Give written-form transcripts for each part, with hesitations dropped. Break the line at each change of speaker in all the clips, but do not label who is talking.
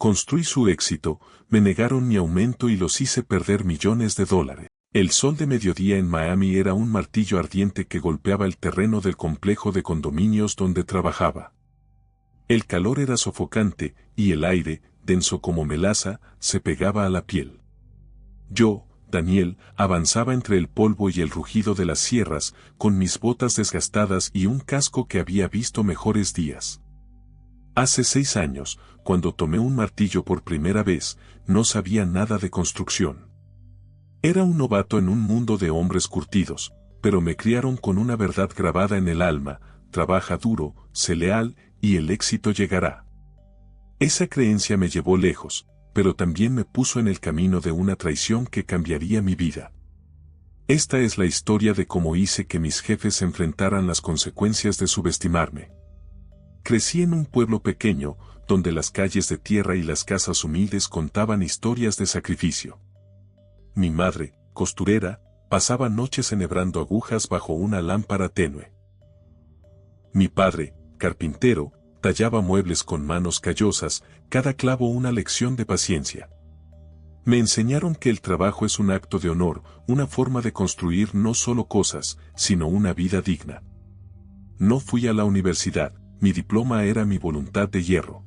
Construí su éxito, me negaron mi aumento y los hice perder millones de dólares. El sol de mediodía en Miami era un martillo ardiente que golpeaba el terreno del complejo de condominios donde trabajaba. El calor era sofocante, y el aire, denso como melaza, se pegaba a la piel. Yo, Daniel, avanzaba entre el polvo y el rugido de las sierras, con mis botas desgastadas y un casco que había visto mejores días. Hace 6 años, cuando tomé un martillo por primera vez, no sabía nada de construcción. Era un novato en un mundo de hombres curtidos, pero me criaron con una verdad grabada en el alma: trabaja duro, sé leal, y el éxito llegará. Esa creencia me llevó lejos, pero también me puso en el camino de una traición que cambiaría mi vida. Esta es la historia de cómo hice que mis jefes enfrentaran las consecuencias de subestimarme. Crecí en un pueblo pequeño, donde las calles de tierra y las casas humildes contaban historias de sacrificio. Mi madre, costurera, pasaba noches enhebrando agujas bajo una lámpara tenue. Mi padre, carpintero, tallaba muebles con manos callosas, cada clavo una lección de paciencia. Me enseñaron que el trabajo es un acto de honor, una forma de construir no solo cosas, sino una vida digna. No fui a la universidad, mi diploma era mi voluntad de hierro.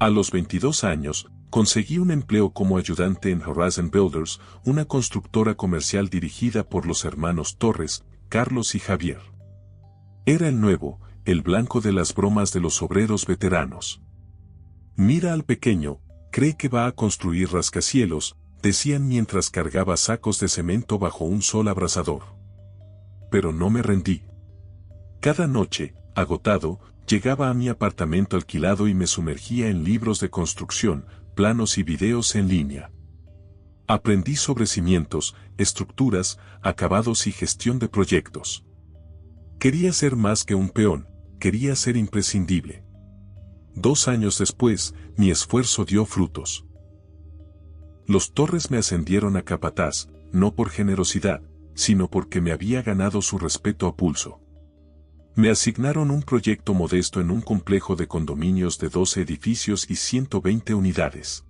A los 22 años, conseguí un empleo como ayudante en Horizon Builders, una constructora comercial dirigida por los hermanos Torres, Carlos y Javier. Era el nuevo, el blanco de las bromas de los obreros veteranos. Mira al pequeño, cree que va a construir rascacielos, decían mientras cargaba sacos de cemento bajo un sol abrasador. Pero no me rendí. Cada noche, agotado, llegaba a mi apartamento alquilado y me sumergía en libros de construcción, planos y videos en línea. Aprendí sobre cimientos, estructuras, acabados y gestión de proyectos. Quería ser más que un peón, quería ser imprescindible. 2 años después, mi esfuerzo dio frutos. Los Torres me ascendieron a capataz, no por generosidad, sino porque me había ganado su respeto a pulso. Me asignaron un proyecto modesto en un complejo de condominios de 12 edificios y 120 unidades.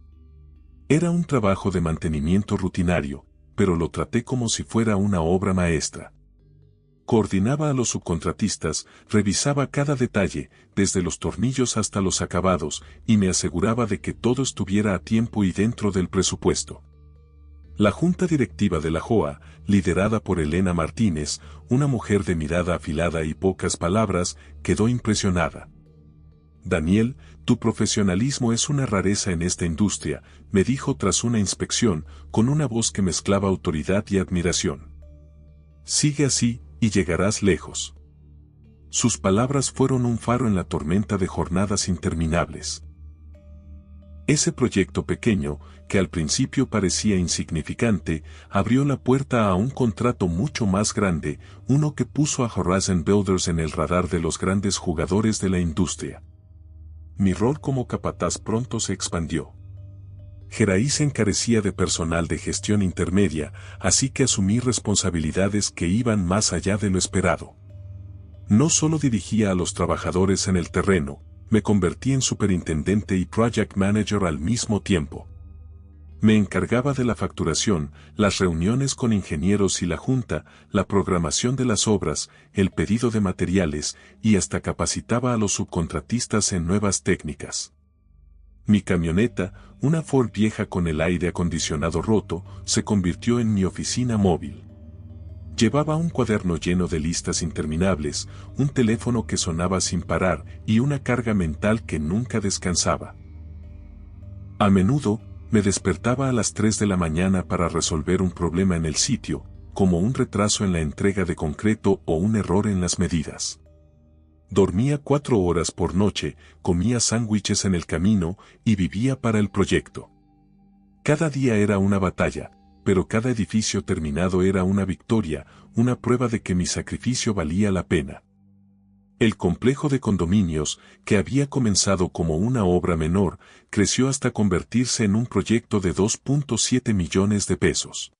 Era un trabajo de mantenimiento rutinario, pero lo traté como si fuera una obra maestra. Coordinaba a los subcontratistas, revisaba cada detalle, desde los tornillos hasta los acabados, y me aseguraba de que todo estuviera a tiempo y dentro del presupuesto. La junta directiva de la JOA, liderada por Elena Martínez, una mujer de mirada afilada y pocas palabras, quedó impresionada. Daniel, tu profesionalismo es una rareza en esta industria, me dijo tras una inspección, con una voz que mezclaba autoridad y admiración. Sigue así, y llegarás lejos. Sus palabras fueron un faro en la tormenta de jornadas interminables. Ese proyecto pequeño, que al principio parecía insignificante, abrió la puerta a un contrato mucho más grande, uno que puso a Horizon Builders en el radar de los grandes jugadores de la industria. Mi rol como capataz pronto se expandió. Geraíz carecía de personal de gestión intermedia, así que asumí responsabilidades que iban más allá de lo esperado. No solo dirigía a los trabajadores en el terreno, me convertí en superintendente y project manager al mismo tiempo. Me encargaba de la facturación, las reuniones con ingenieros y la junta, la programación de las obras, el pedido de materiales, y hasta capacitaba a los subcontratistas en nuevas técnicas. Mi camioneta, una Ford vieja con el aire acondicionado roto, se convirtió en mi oficina móvil. Llevaba un cuaderno lleno de listas interminables, un teléfono que sonaba sin parar y una carga mental que nunca descansaba. A menudo, me despertaba a las 3 de la mañana para resolver un problema en el sitio, como un retraso en la entrega de concreto o un error en las medidas. Dormía 4 horas por noche, comía sándwiches en el camino y vivía para el proyecto. Cada día era una batalla, pero cada edificio terminado era una victoria, una prueba de que mi sacrificio valía la pena. El complejo de condominios, que había comenzado como una obra menor, creció hasta convertirse en un proyecto de 2.7 millones de pesos.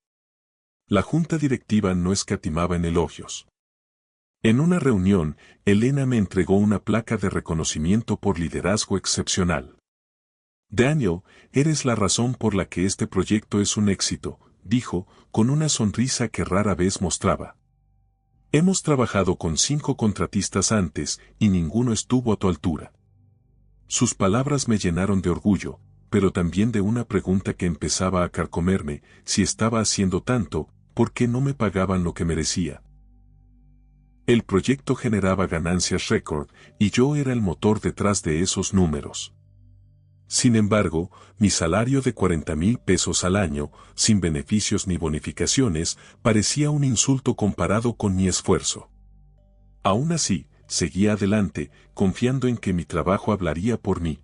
La junta directiva no escatimaba en elogios. En una reunión, Elena me entregó una placa de reconocimiento por liderazgo excepcional. Daniel, eres la razón por la que este proyecto es un éxito, dijo, con una sonrisa que rara vez mostraba. Hemos trabajado con 5 contratistas antes y ninguno estuvo a tu altura. Sus palabras me llenaron de orgullo, pero también de una pregunta que empezaba a carcomerme: si estaba haciendo tanto, ¿por qué no me pagaban lo que merecía? El proyecto generaba ganancias récord, y yo era el motor detrás de esos números. Sin embargo, mi salario de 40,000 pesos al año, sin beneficios ni bonificaciones, parecía un insulto comparado con mi esfuerzo. Aún así, seguía adelante, confiando en que mi trabajo hablaría por mí.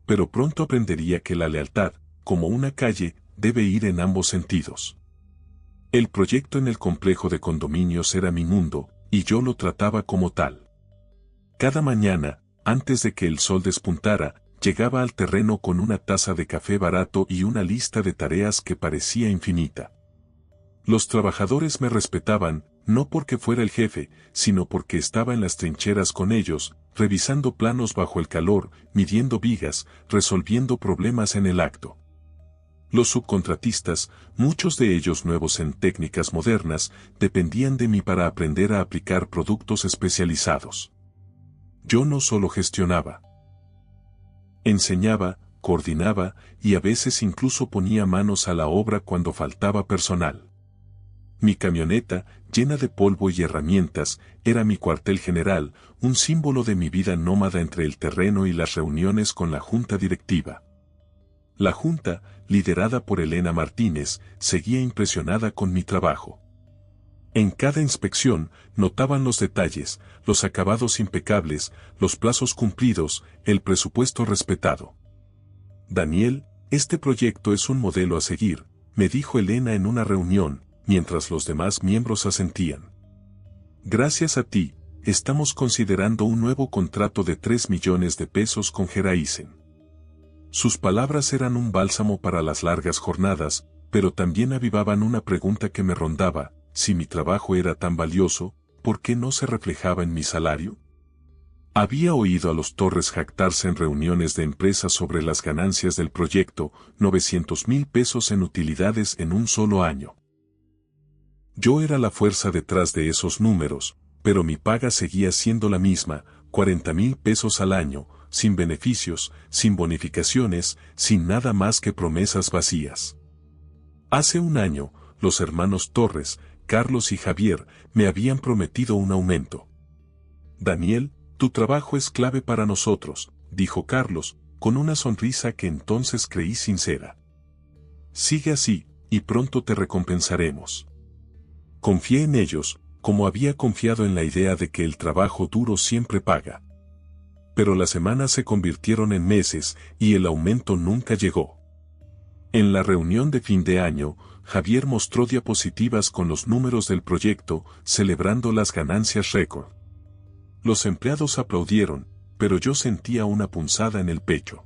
Pero pronto aprendería que la lealtad, como una calle, debe ir en ambos sentidos. El proyecto en el complejo de condominios era mi mundo, y yo lo trataba como tal. Cada mañana, antes de que el sol despuntara, llegaba al terreno con una taza de café barato y una lista de tareas que parecía infinita. Los trabajadores me respetaban, no porque fuera el jefe, sino porque estaba en las trincheras con ellos, revisando planos bajo el calor, midiendo vigas, resolviendo problemas en el acto. Los subcontratistas, muchos de ellos nuevos en técnicas modernas, dependían de mí para aprender a aplicar productos especializados. Yo no solo gestionaba. Enseñaba, coordinaba y a veces incluso ponía manos a la obra cuando faltaba personal. Mi camioneta, llena de polvo y herramientas, era mi cuartel general, un símbolo de mi vida nómada entre el terreno y las reuniones con la junta directiva. La junta, liderada por Elena Martínez, seguía impresionada con mi trabajo. En cada inspección, notaban los detalles, los acabados impecables, los plazos cumplidos, el presupuesto respetado. Daniel, este proyecto es un modelo a seguir, me dijo Elena en una reunión, mientras los demás miembros asentían. Gracias a ti, estamos considerando un nuevo contrato de 3 millones de pesos con Geraisen. Sus palabras eran un bálsamo para las largas jornadas, pero también avivaban una pregunta que me rondaba: si mi trabajo era tan valioso, ¿por qué no se reflejaba en mi salario? Había oído a los Torres jactarse en reuniones de empresa sobre las ganancias del proyecto: 900,000 pesos en utilidades en un solo año. Yo era la fuerza detrás de esos números, pero mi paga seguía siendo la misma: 40,000 pesos al año, sin beneficios, sin bonificaciones, sin nada más que promesas vacías. Hace un año, los hermanos Torres, Carlos y Javier, me habían prometido un aumento. Daniel, tu trabajo es clave para nosotros, dijo Carlos, con una sonrisa que entonces creí sincera. Sigue así, y pronto te recompensaremos. Confié en ellos, como había confiado en la idea de que el trabajo duro siempre paga. Pero las semanas se convirtieron en meses, y el aumento nunca llegó. En la reunión de fin de año, Javier mostró diapositivas con los números del proyecto, celebrando las ganancias récord. Los empleados aplaudieron, pero yo sentía una punzada en el pecho.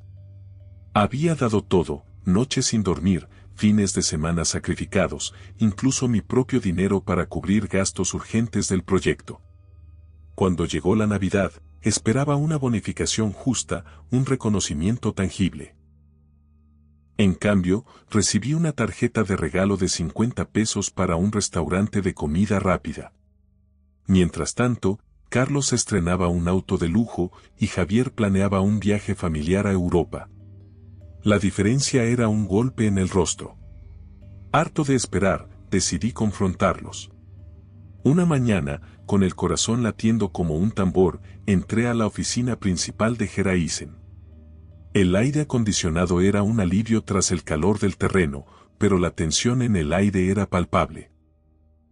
Había dado todo: noches sin dormir, fines de semana sacrificados, incluso mi propio dinero para cubrir gastos urgentes del proyecto. Cuando llegó la Navidad, esperaba una bonificación justa, un reconocimiento tangible. En cambio, recibí una tarjeta de regalo de 50 pesos para un restaurante de comida rápida. Mientras tanto, Carlos estrenaba un auto de lujo y Javier planeaba un viaje familiar a Europa. La diferencia era un golpe en el rostro. Harto de esperar, decidí confrontarlos. Una mañana, con el corazón latiendo como un tambor, entré a la oficina principal de Geraisen. El aire acondicionado era un alivio tras el calor del terreno, pero la tensión en el aire era palpable.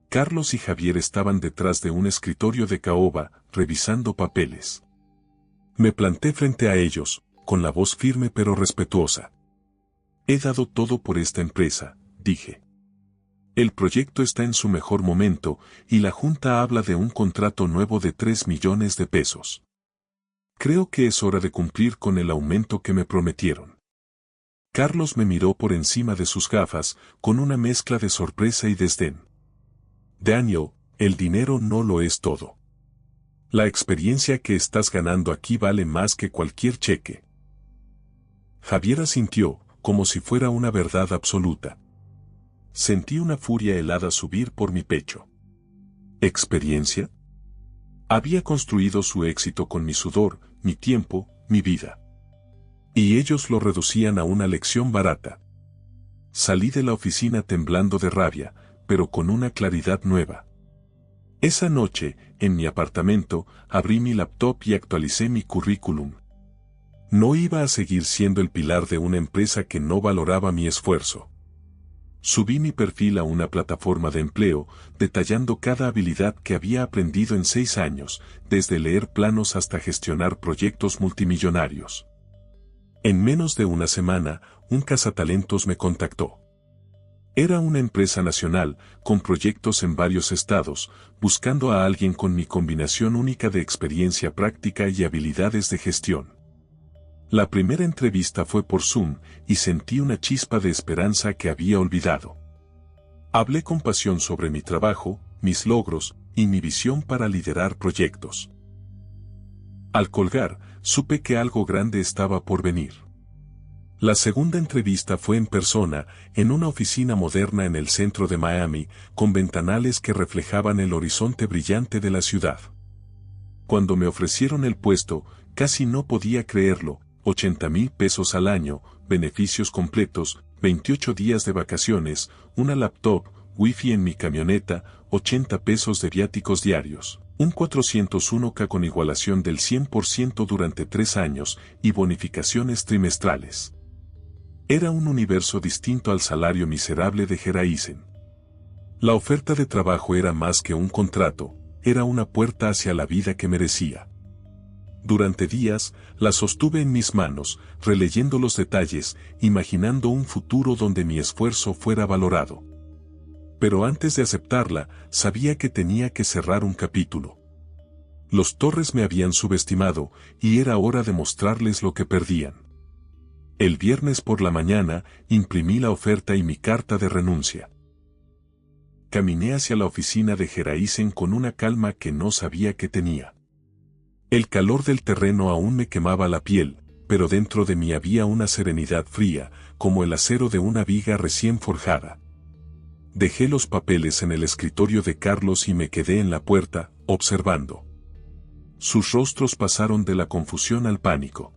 Carlos y Javier estaban detrás de un escritorio de caoba, revisando papeles. Me planté frente a ellos, con la voz firme pero respetuosa. He dado todo por esta empresa, dije. El proyecto está en su mejor momento, y la Junta habla de un contrato nuevo de 3 millones de pesos. Creo que es hora de cumplir con el aumento que me prometieron. Carlos me miró por encima de sus gafas, con una mezcla de sorpresa y desdén. Daniel, el dinero no lo es todo. La experiencia que estás ganando aquí vale más que cualquier cheque. Javier asintió, como si fuera una verdad absoluta. Sentí una furia helada subir por mi pecho. ¿Experiencia? Había construido su éxito con mi sudor, mi tiempo, mi vida. Y ellos lo reducían a una lección barata. Salí de la oficina temblando de rabia, pero con una claridad nueva. Esa noche, en mi apartamento, abrí mi laptop y actualicé mi currículum. No iba a seguir siendo el pilar de una empresa que no valoraba mi esfuerzo. Subí mi perfil a una plataforma de empleo, detallando cada habilidad que había aprendido en 6 años, desde leer planos hasta gestionar proyectos multimillonarios. En menos de una semana, un cazatalentos me contactó. Era una empresa nacional, con proyectos en varios estados, buscando a alguien con mi combinación única de experiencia práctica y habilidades de gestión. La primera entrevista fue por Zoom, y sentí una chispa de esperanza que había olvidado. Hablé con pasión sobre mi trabajo, mis logros, y mi visión para liderar proyectos. Al colgar, supe que algo grande estaba por venir. La segunda entrevista fue en persona, en una oficina moderna en el centro de Miami, con ventanales que reflejaban el horizonte brillante de la ciudad. Cuando me ofrecieron el puesto, casi no podía creerlo. 80,000 pesos al año, beneficios completos, 28 días de vacaciones, una laptop, wifi en mi camioneta, 80 pesos de viáticos diarios, un 401k con igualación del 100% durante 3 años y bonificaciones trimestrales. Era un universo distinto al salario miserable de Geraisen. La oferta de trabajo era más que un contrato, era una puerta hacia la vida que merecía. Durante días, la sostuve en mis manos, releyendo los detalles, imaginando un futuro donde mi esfuerzo fuera valorado. Pero antes de aceptarla, sabía que tenía que cerrar un capítulo. Los Torres me habían subestimado, y era hora de mostrarles lo que perdían. El viernes por la mañana, imprimí la oferta y mi carta de renuncia. Caminé hacia la oficina de Geraisen con una calma que no sabía que tenía. El calor del terreno aún me quemaba la piel, pero dentro de mí había una serenidad fría, como el acero de una viga recién forjada. Dejé los papeles en el escritorio de Carlos y me quedé en la puerta, observando. Sus rostros pasaron de la confusión al pánico.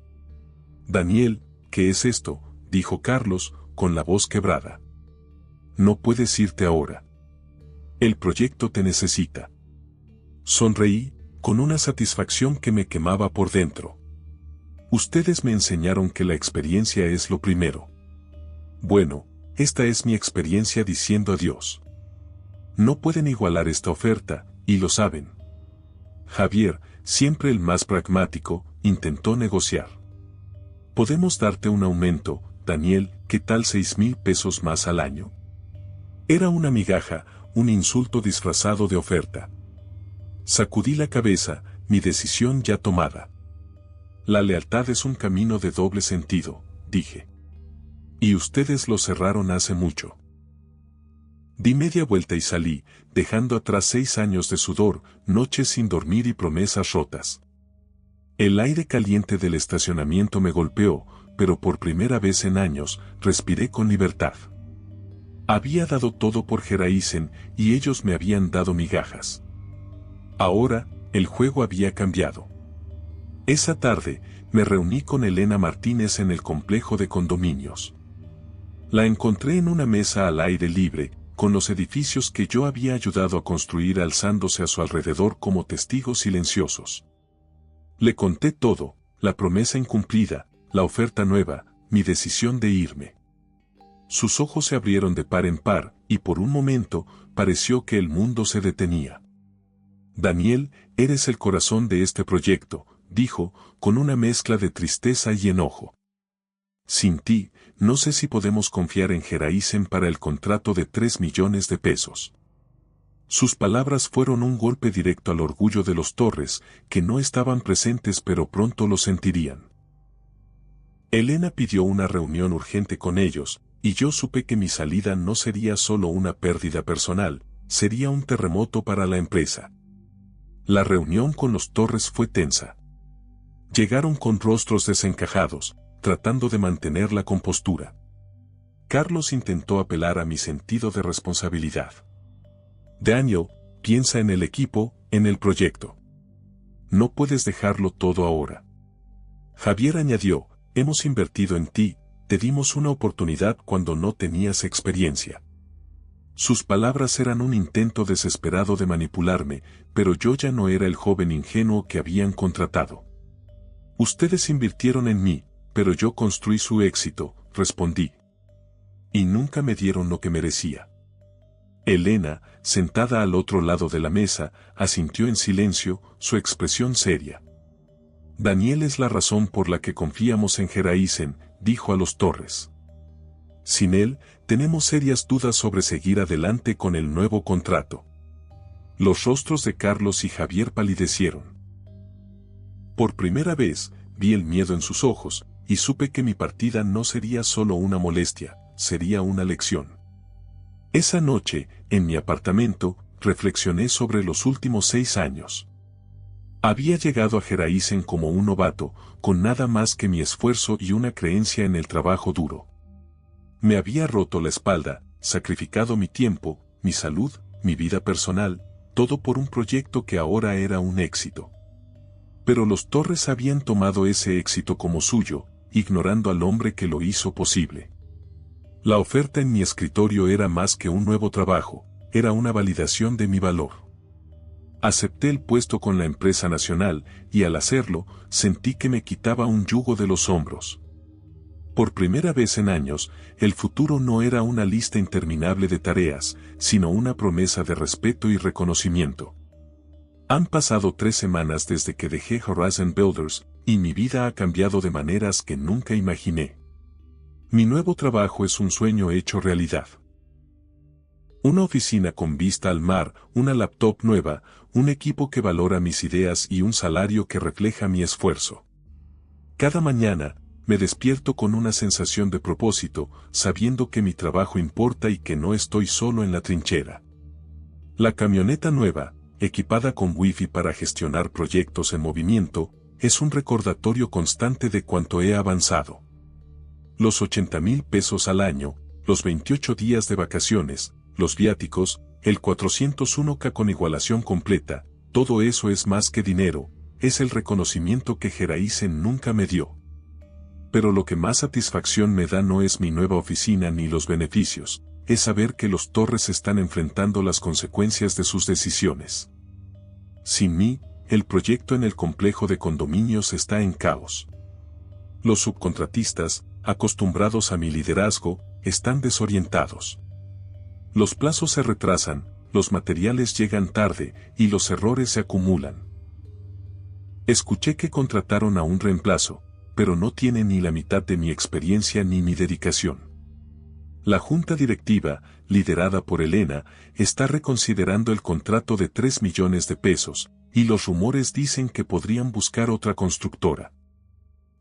«Daniel, ¿qué es esto?», dijo Carlos, con la voz quebrada. «No puedes irte ahora. El proyecto te necesita». Sonreí, con una satisfacción que me quemaba por dentro. Ustedes me enseñaron que la experiencia es lo primero. Bueno, esta es mi experiencia diciendo adiós. No pueden igualar esta oferta, y lo saben. Javier, siempre el más pragmático, intentó negociar. Podemos darte un aumento, Daniel, ¿qué tal 6,000 pesos más al año? Era una migaja, un insulto disfrazado de oferta. Sacudí la cabeza, mi decisión ya tomada. La lealtad es un camino de doble sentido, dije. Y ustedes lo cerraron hace mucho. Di media vuelta y salí, dejando atrás 6 años de sudor, noches sin dormir y promesas rotas. El aire caliente del estacionamiento me golpeó, pero por primera vez en años, respiré con libertad. Había dado todo por Geraisen, y ellos me habían dado migajas. Ahora, el juego había cambiado. Esa tarde, me reuní con Elena Martínez en el complejo de condominios. La encontré en una mesa al aire libre, con los edificios que yo había ayudado a construir alzándose a su alrededor como testigos silenciosos. Le conté todo, la promesa incumplida, la oferta nueva, mi decisión de irme. Sus ojos se abrieron de par en par, y por un momento, pareció que el mundo se detenía. Daniel, eres el corazón de este proyecto, dijo, con una mezcla de tristeza y enojo. Sin ti, no sé si podemos confiar en Geraisen para el contrato de 3 millones de pesos. Sus palabras fueron un golpe directo al orgullo de los Torres, que no estaban presentes pero pronto lo sentirían. Elena pidió una reunión urgente con ellos, y yo supe que mi salida no sería solo una pérdida personal, sería un terremoto para la empresa. La reunión con los Torres fue tensa. Llegaron con rostros desencajados, tratando de mantener la compostura. Carlos intentó apelar a mi sentido de responsabilidad. Daniel, piensa en el equipo, en el proyecto. No puedes dejarlo todo ahora. Javier añadió, hemos invertido en ti, te dimos una oportunidad cuando no tenías experiencia. Sus palabras eran un intento desesperado de manipularme, pero yo ya no era el joven ingenuo que habían contratado. Ustedes invirtieron en mí, pero yo construí su éxito, respondí. Y nunca me dieron lo que merecía. Elena, sentada al otro lado de la mesa, asintió en silencio, su expresión seria. Daniel es la razón por la que confiamos en Gereisen, dijo a los Torres. Sin él, tenemos serias dudas sobre seguir adelante con el nuevo contrato. Los rostros de Carlos y Javier palidecieron. Por primera vez, vi el miedo en sus ojos, y supe que mi partida no sería solo una molestia, sería una lección. Esa noche, en mi apartamento, reflexioné sobre los últimos 6 años. Había llegado a Gereisen como un novato, con nada más que mi esfuerzo y una creencia en el trabajo duro. Me había roto la espalda, sacrificado mi tiempo, mi salud, mi vida personal, todo por un proyecto que ahora era un éxito. Pero los Torres habían tomado ese éxito como suyo, ignorando al hombre que lo hizo posible. La oferta en mi escritorio era más que un nuevo trabajo, era una validación de mi valor. Acepté el puesto con la empresa nacional, y al hacerlo, sentí que me quitaba un yugo de los hombros. Por primera vez en años, el futuro no era una lista interminable de tareas, sino una promesa de respeto y reconocimiento. Han pasado 3 semanas desde que dejé Horizon Builders, y mi vida ha cambiado de maneras que nunca imaginé. Mi nuevo trabajo es un sueño hecho realidad. Una oficina con vista al mar, una laptop nueva, un equipo que valora mis ideas y un salario que refleja mi esfuerzo. Cada mañana, me despierto con una sensación de propósito, sabiendo que mi trabajo importa y que no estoy solo en la trinchera. La camioneta nueva, equipada con Wi-Fi para gestionar proyectos en movimiento, es un recordatorio constante de cuánto he avanzado. Los 80,000 pesos al año, los 28 días de vacaciones, los viáticos, el 401k con igualación completa, todo eso es más que dinero, es el reconocimiento que Gereisen nunca me dio. Pero lo que más satisfacción me da no es mi nueva oficina ni los beneficios, es saber que los Torres están enfrentando las consecuencias de sus decisiones. Sin mí, el proyecto en el complejo de condominios está en caos. Los subcontratistas, acostumbrados a mi liderazgo, están desorientados. Los plazos se retrasan, los materiales llegan tarde y los errores se acumulan. Escuché que contrataron a un reemplazo, pero no tiene ni la mitad de mi experiencia ni mi dedicación. La junta directiva, liderada por Elena, está reconsiderando el contrato de 3 millones de pesos, y los rumores dicen que podrían buscar otra constructora.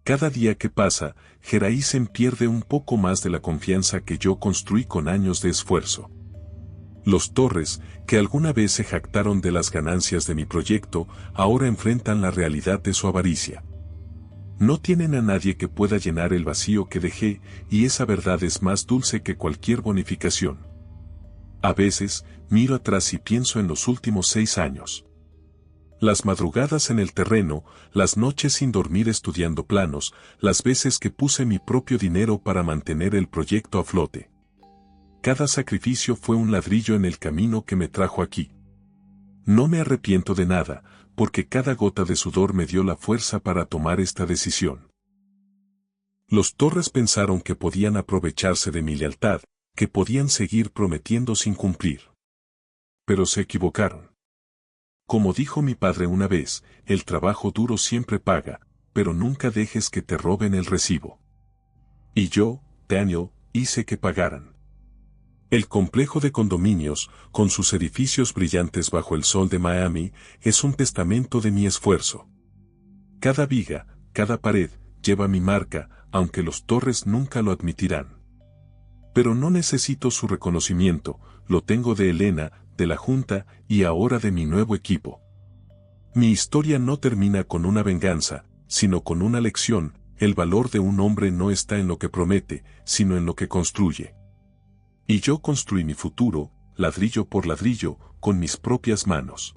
Cada día que pasa, Gereisen pierde un poco más de la confianza que yo construí con años de esfuerzo. Los Torres, que alguna vez se jactaron de las ganancias de mi proyecto, ahora enfrentan la realidad de su avaricia. No tienen a nadie que pueda llenar el vacío que dejé, y esa verdad es más dulce que cualquier bonificación. A veces, miro atrás y pienso en los últimos 6 años. Las madrugadas en el terreno, las noches sin dormir estudiando planos, las veces que puse mi propio dinero para mantener el proyecto a flote. Cada sacrificio fue un ladrillo en el camino que me trajo aquí. No me arrepiento de nada, porque cada gota de sudor me dio la fuerza para tomar esta decisión. Los Torres pensaron que podían aprovecharse de mi lealtad, que podían seguir prometiendo sin cumplir. Pero se equivocaron. Como dijo mi padre una vez, el trabajo duro siempre paga, pero nunca dejes que te roben el recibo. Y yo, Daniel, hice que pagaran. El complejo de condominios, con sus edificios brillantes bajo el sol de Miami, es un testamento de mi esfuerzo. Cada viga, cada pared, lleva mi marca, aunque los Torres nunca lo admitirán. Pero no necesito su reconocimiento, lo tengo de Elena, de la Junta y ahora de mi nuevo equipo. Mi historia no termina con una venganza, sino con una lección, El valor de un hombre no está en lo que promete, sino en lo que construye. Y yo construí mi futuro, ladrillo por ladrillo, con mis propias manos.